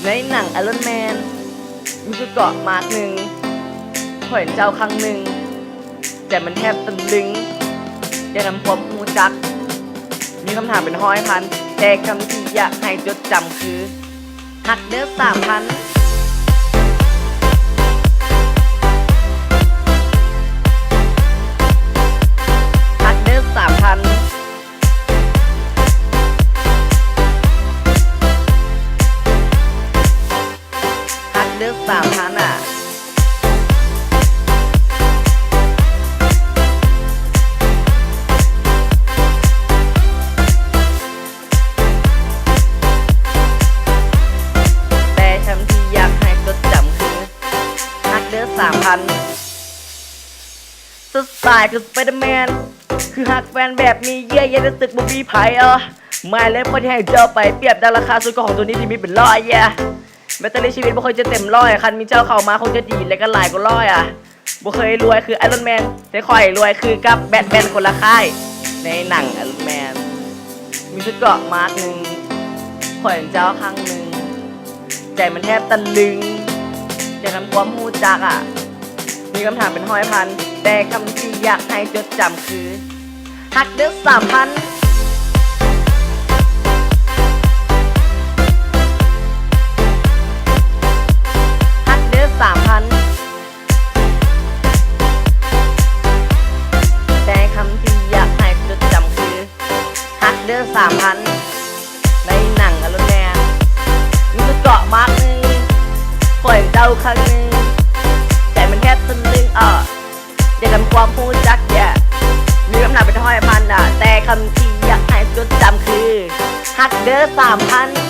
ในหนังไอรอนแมนมีจุดเกาะมาร์กหนึ่งพอเห็นเจ้าครั้งหนึ่งแต่มันแทบตะลึงได้นำความมูจักมีคำถามเป็น100,000แต่คำที่อยากให้จดจำคือฮักเด้อ3,000ฮักเด้อ3,000ฮักเด้อ3,000อ่ะ3,000สดใสคือสไปเดอร์แมนคือหักแฟนแบบมีเยื่อใยในตึกบุบีไผ่ไม่เลยพอที่ให้เจ้าไปเปรียบดังราคาสุดของตัวนี้ที่มีเป็นร้อยแบตเตอรี่ชีวิตบ่เคยจะเต็มร้อยคันมีเจ้าเข้ามาคงจะดีและก็หลายกว่าร้อยบ่เคยรวยคือไอรอนแมนแต่ค่อยรวยคือกับแบทแมนคนละค่ายในหนังไอรอนแมนมีชุดเกราะมาร์กหนึ่งขอเห็นเจ้าครั้งหนึ่งใจมันแทบตะลึงจะทำความมูจักมีคำถามเป็น100,000แต่คำที่อยากให้จดจำคือฮักเด้อ3,000ฮักเด้อ3,000แต่คำที่อยากให้จดจำคือฮักเด้อ3,000ในหนังไอรอนแมนมีชุดเกราะมาร์กหนึ่งปล่อยเดาครั้งหนึ่งแต่มันแค่ตะลึงจะทำความพูดจักมีคำถามเป็น100,000แต่คำที่อยากให้จดจำคือฮักเด้อ3,000